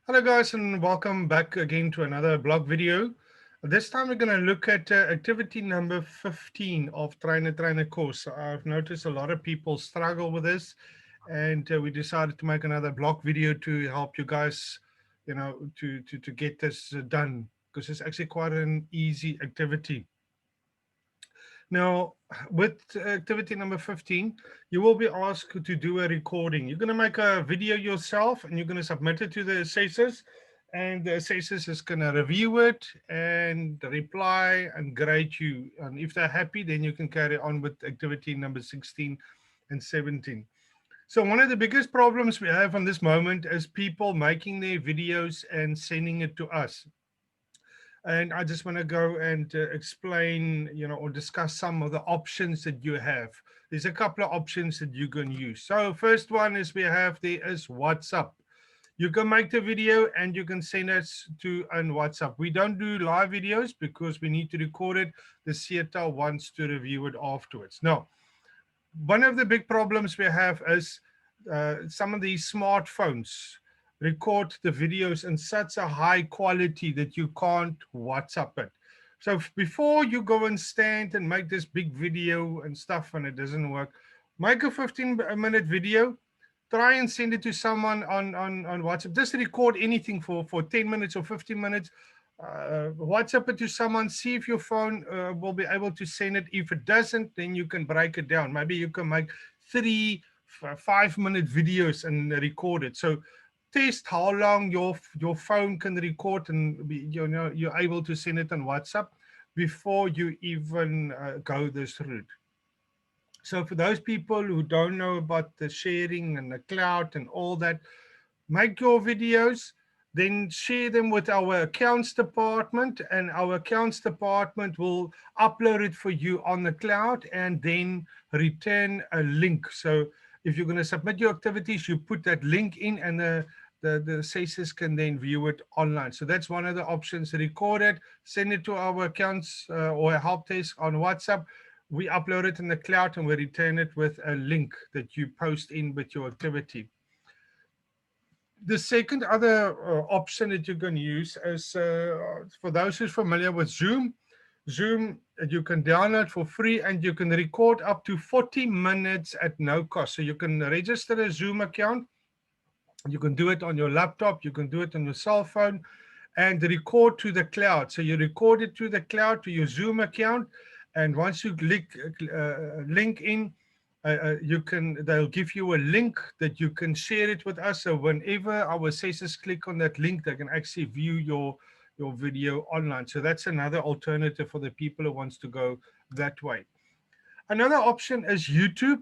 Hello guys and welcome back again to another blog video. This time we're going to look at activity number 15 of Trainer course. I've noticed a lot of people struggle with this and we decided to make another blog video to help you guys, to get this done because it's actually quite an easy activity. Now, with activity number 15, you will be asked to do a recording. You're going to make a video yourself and you're going to submit it to the assessors. And the assessors is going to review it and reply and grade you. And if they're happy, then you can carry on with activity number 16 and 17. So one of the biggest problems we have on this moment is people making their videos and sending it to us. And I just want to go and explain, or discuss some of the options that you have. There's a couple of options that you can use. So first one is there is WhatsApp. You can make the video and you can send it to on WhatsApp. We don't do live videos because we need to record it. The CETA wants to review it afterwards. Now, one of the big problems we have is some of these smartphones record the videos in such a high quality that you can't WhatsApp it. So before you go and stand and make this big video and stuff and it doesn't work, make a 15-minute video, try and send it to someone on WhatsApp. Just record anything for 10 minutes or 15 minutes. WhatsApp it to someone, see if your phone will be able to send it. If it doesn't, then you can break it down. Maybe you can make 5-minute videos and record it. So test how long your phone can record and you're able to send it on WhatsApp before you even go this route. So for those people who don't know about the sharing and the cloud and all that, make your videos, then share them with our accounts department, and our accounts department will upload it for you on the cloud and then return a link. So if you're going to submit your activities, you put that link in and the assessors can then view it online. So that's one of the options. Record it, send it to our accounts or a help desk on WhatsApp. We upload it in the cloud and we return it with a link that you post in with your activity. The second other option that you can use is for those who's familiar with Zoom. Zoom, you can download for free and you can record up to 40 minutes at no cost. So you can register a Zoom account. You can do it on your laptop. You can do it on your cell phone and record to the cloud. So you record it to the cloud to your Zoom account. And once you link in, they'll give you a link that you can share it with us. So whenever our assessors click on that link, they can actually view your video online. So that's another alternative for the people who wants to go that way. Another option is YouTube.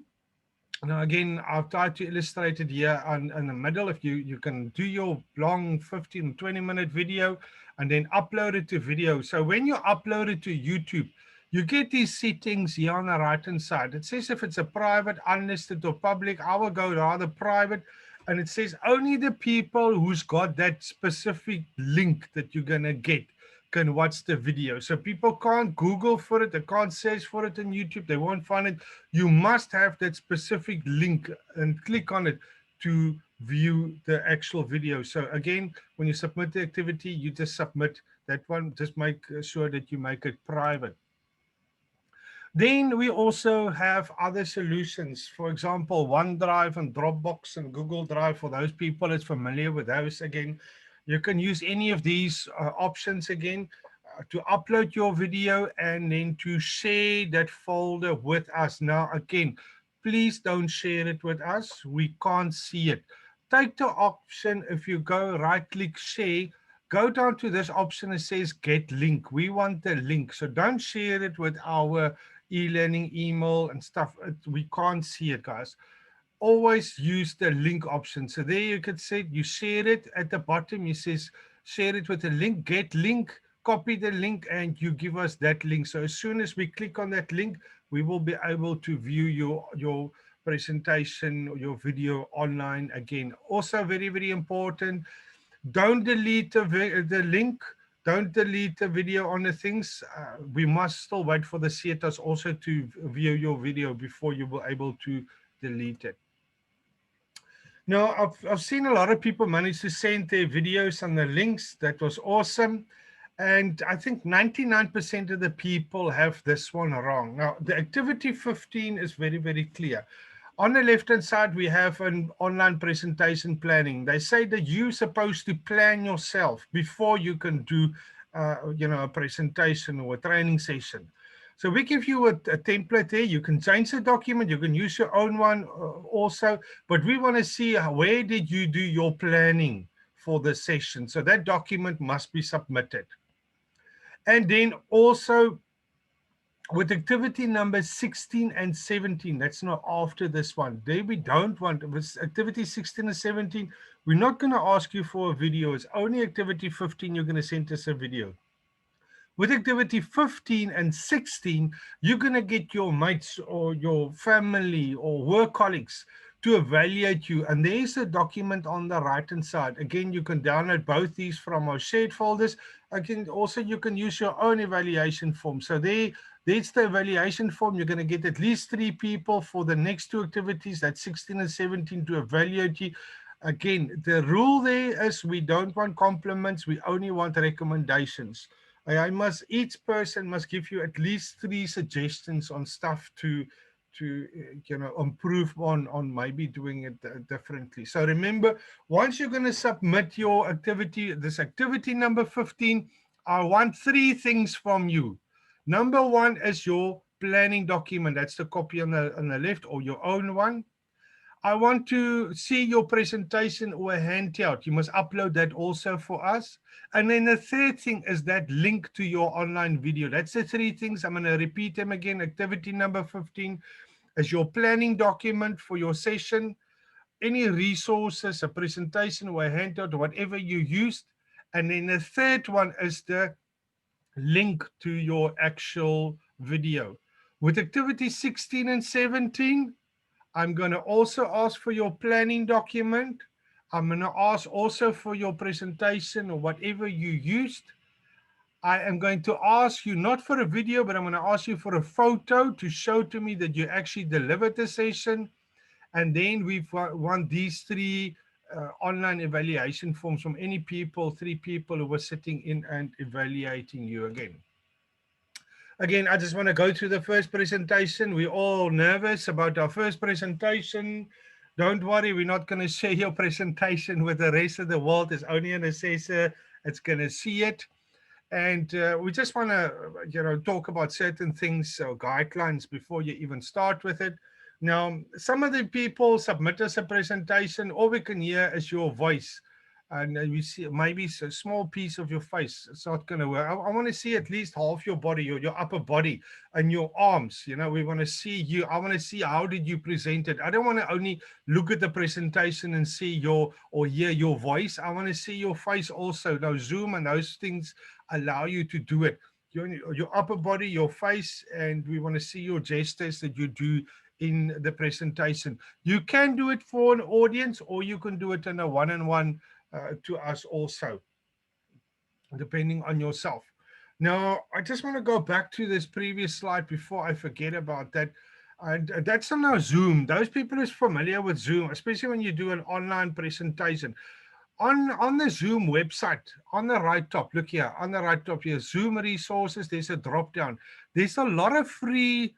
Now again, I've tried to illustrate it here in the middle. If you can do your long 15, 20-minute video and then upload it to video. So when you upload it to YouTube, you get these settings here on the right-hand side. It says if it's a private, unlisted, or public. I will go rather private. And it says only the people who's got that specific link that you're going to get can watch the video. So people can't Google for it. They can't search for it on YouTube. They won't find it. You must have that specific link and click on it to view the actual video. So again, when you submit the activity, you just submit that one. Just make sure that you make it private. Then we also have other solutions. For example, OneDrive and Dropbox and Google Drive. For those people that's familiar with those, again, you can use any of these options again to upload your video and then to share that folder with us. Now, again, please don't share it with us. We can't see it. Take the option. If you go right-click share, go down to this option that says get link. We want the link. So don't share it with our e-learning email and stuff. We can't see it, guys. Always use the link option. So there you could say you share it at the bottom. It says share it with a link, get link, copy the link, and you give us that link. So as soon as we click on that link, we will be able to view your presentation or your video online again. Also very, very important, don't delete the link. Don't delete the video on the things. We must still wait for the CETAs also to view your video before you will able to delete it. No, I've seen a lot of people manage to send their videos and the links. That was awesome. And I think 99% of the people have this one wrong. Now, the activity 15 is very, very clear. On the left-hand side, we have an online presentation planning. They say that you're supposed to plan yourself before you can do, a presentation or a training session. So we give you a template there. You can change the document. You can use your own one also. But we want to see where did you do your planning for the session. So that document must be submitted. And then also with activity number 16 and 17, that's not after this one. There we don't want, with activity 16 and 17, we're not going to ask you for a video. It's only activity 15, you're going to send us a video. With activity 15 and 16, you're going to get your mates or your family or work colleagues to evaluate you. And there's a document on the right-hand side. Again, you can download both these from our shared folders. Again, also you can use your own evaluation form. So there's the evaluation form. You're going to get at least 3 people for the next 2 activities, that's 16 and 17, to evaluate you. Again, the rule there is we don't want compliments. We only want recommendations. Each person must give you at least 3 suggestions on stuff to improve on maybe doing it differently. So remember, once you're going to submit your activity, this activity number 15, I want 3 things from you. Number 1 is your planning document. That's the copy on the left, or your own one. I want to see your presentation or a handout. You must upload that also for us. And then the third thing is that link to your online video. That's the 3 things. I'm going to repeat them again. Activity number 15 is your planning document for your session, any resources, a presentation or a handout, or whatever you used. And then the third one is the link to your actual video. With activity 16 and 17, I'm going to also ask for your planning document. I'm going to ask also for your presentation or whatever you used. I am going to ask you not for a video, but I'm going to ask you for a photo to show to me that you actually delivered the session. And then we want these 3 online evaluation forms from any people, 3 people who were sitting in and evaluating you again. Again, I just want to go through the first presentation. We're all nervous about our first presentation. Don't worry, we're not going to share your presentation with the rest of the world. It's only an assessor that's going to see it. And we just want to, talk about certain things or guidelines before you even start with it. Now, some of the people submit us a presentation. All we can hear is your voice. And we see maybe a small piece of your face. It's not going to work. I want to see at least half your body, your upper body and your arms. We want to see you. I want to see how did you present it. I don't want to only look at the presentation and see or hear your voice. I want to see your face also. Now, Zoom and those things allow you to do it. Your upper body, your face, and we want to see your gestures that you do in the presentation. You can do it for an audience, or you can do it in a one-on-one to us also, depending on yourself. Now, I just want to go back to this previous slide before I forget about that. And that's on our Zoom. Those people who's familiar with Zoom, especially when you do an online presentation. On the Zoom website, on the right top, look here, on the right top here, Zoom resources, there's a drop down. There's a lot of free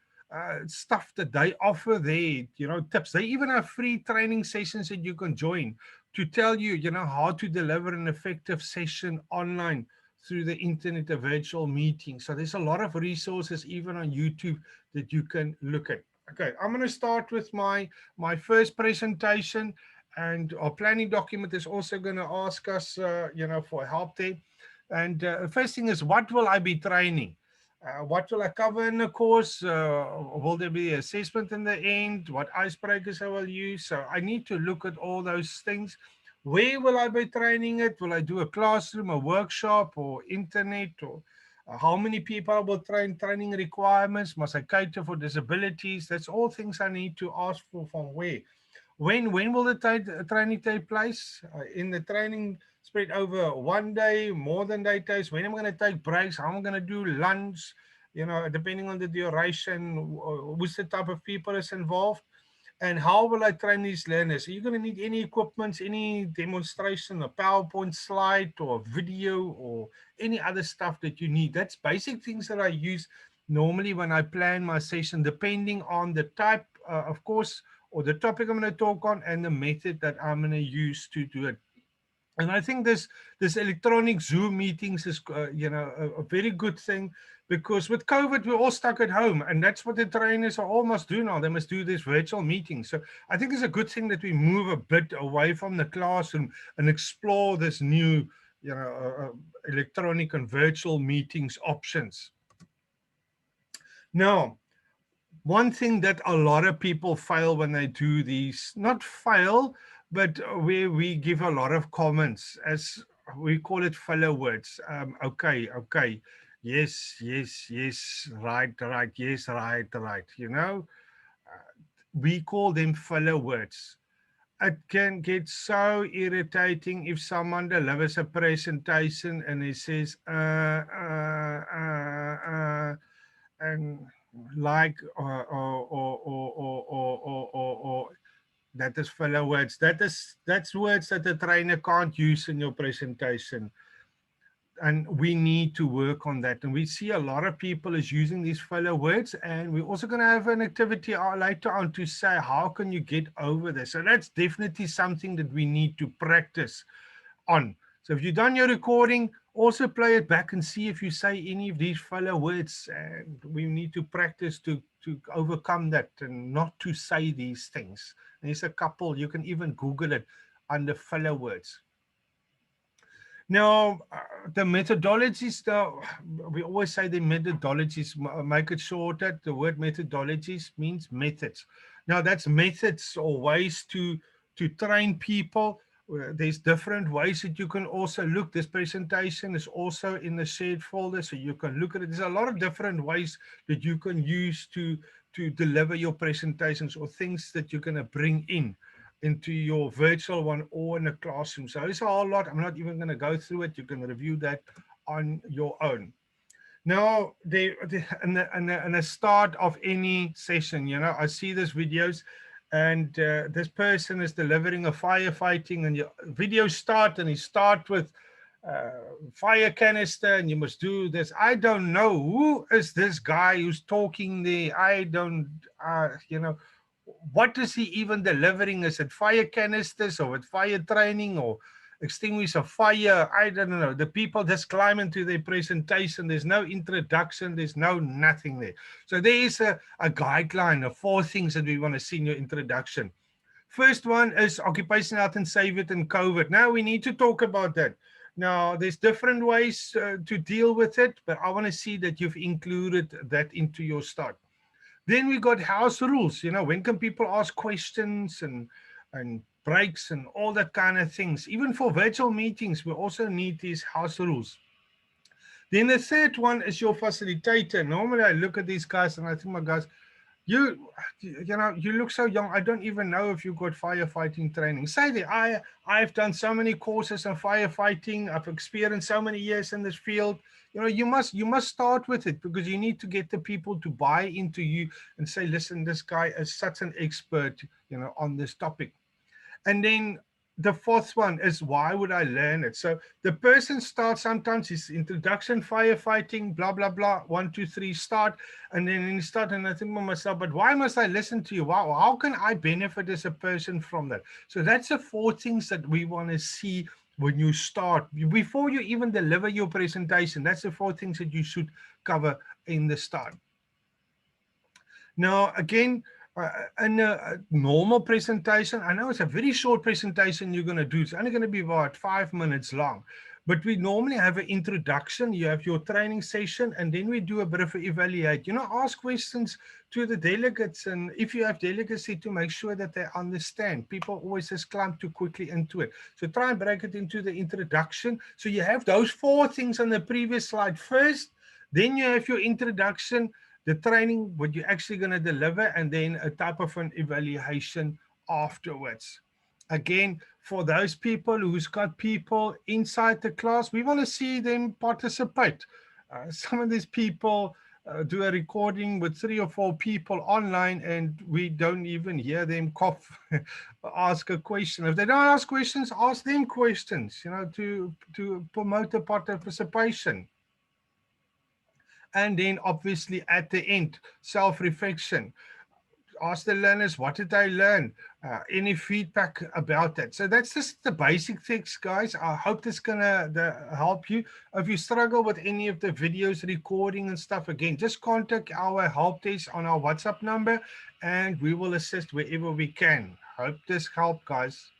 stuff that they offer there, tips. They even have free training sessions that you can join to tell you, how to deliver an effective session online through the internet, a virtual meeting. So there's a lot of resources even on YouTube that you can look at. Okay, I'm going to start with my first presentation, and our planning document is also going to ask us, for help there. And the first thing is, what will I be training? What will I cover in the course? Will there be assessment in the end? What icebreakers I will use? So I need to look at all those things. Where will I be training it? Will I do a classroom, a workshop, or internet? Or how many people I will train? Training requirements? Must I cater for disabilities? That's all things I need to ask for from where. When will the training take place? In the training spread over 1 day, more than 8 days? When am I going to take breaks? How am I going to do lunch? Depending on the duration, who's the type of people that's involved. And how will I train these learners? Are you going to need any equipment, any demonstration, a PowerPoint slide or a video or any other stuff that you need? That's basic things that I use normally when I plan my session, depending on the type, of course, or the topic I'm going to talk on and the method that I'm going to use to do it. And I think this electronic Zoom meetings is, a very good thing, because with COVID, we're all stuck at home, and that's what the trainers are all must do now. They must do this virtual meetings. So I think it's a good thing that we move a bit away from the classroom and explore this new, electronic and virtual meetings options. Now, one thing that a lot of people fail when they do these, not fail, but where we give a lot of comments, as we call it filler words. Okay, okay, yes, yes, yes, right, right, yes, right, right. We call them filler words. It can get so irritating if someone delivers a presentation and he says, and like or that is filler words. That's words that the trainer can't use in your presentation, and we need to work on that. And we see a lot of people is using these filler words, and we're also going to have an activity later on to say how can you get over this. So that's definitely something that we need to practice on. So if you've done your recording, also play it back and see if you say any of these filler words, and we need to practice to overcome that and not to say these things. And there's a couple, you can even Google it under filler words. Now, the methodologies, we always say the methodologies, make it shorter. The word methodologies means methods. Now, that's methods or ways to train people. There's different ways that you can also look. This presentation is also in the shared folder, so you can look at it. There's a lot of different ways that you can use to deliver your presentations, or things that you're going to bring into your virtual one or in a classroom. So it's a whole lot. I'm not even going to go through it. You can review that on your own. Now, in the start of any session, I see these videos, and this person is delivering a firefighting, and your video start, and he start with fire canister, and you must do this. I don't know who is this guy who's talking there. I don't, what is he even delivering? Is it fire canisters, or with fire training, or extinguish a fire? I don't know. The people just climb into their presentation. There's no introduction. There's no nothing there. So there is a guideline of 4 things that we want to see in your introduction. First one is occupational health and safety and COVID. Now we need to talk about that. Now there's different ways to deal with it, but I want to see that you've included that into your start. Then we got house rules. When can people ask questions and breaks and all that kind of things. Even for virtual meetings, we also need these house rules. Then the third one is your facilitator. Normally I look at these guys and I think, my guys, you look so young. I don't even know if you got firefighting training. Say that I've done so many courses on firefighting. I've experienced so many years in this field. You must start with it, because you need to get the people to buy into you and say, listen, this guy is such an expert, on this topic. And then the fourth one is, why would I learn it? So the person starts, sometimes his introduction, firefighting, blah, blah, blah, 1, 2, 3, start. And then you start, and I think to myself, but why must I listen to you? Wow, how can I benefit as a person from that? So that's the 4 things that we want to see when you start. Before you even deliver your presentation, that's the 4 things that you should cover in the start. Now, again, in a normal presentation, I know it's a very short presentation you're going to do. It's only going to be about 5 minutes long. But we normally have an introduction. You have your training session, and then we do a bit of an evaluate. Ask questions to the delegates. And if you have delegates, to make sure that they understand. People always just climb too quickly into it. So try and break it into the introduction. So you have those 4 things on the previous slide first. Then you have your introduction, the training, what you're actually going to deliver, and then a type of an evaluation afterwards. Again, for those people who's got people inside the class, we want to see them participate. Some of these people, do a recording with 3 or 4 people online and we don't even hear them cough, ask a question. If they don't ask questions, ask them questions, you know, to promote the participation. And then obviously at the end, self-reflection. Ask the learners, what did they learn? Any feedback about that? So that's just the basic things, guys. I hope this gonna help you. If you struggle with any of the videos, recording and stuff, again, just contact our help desk on our WhatsApp number and we will assist wherever we can. Hope this helped, guys.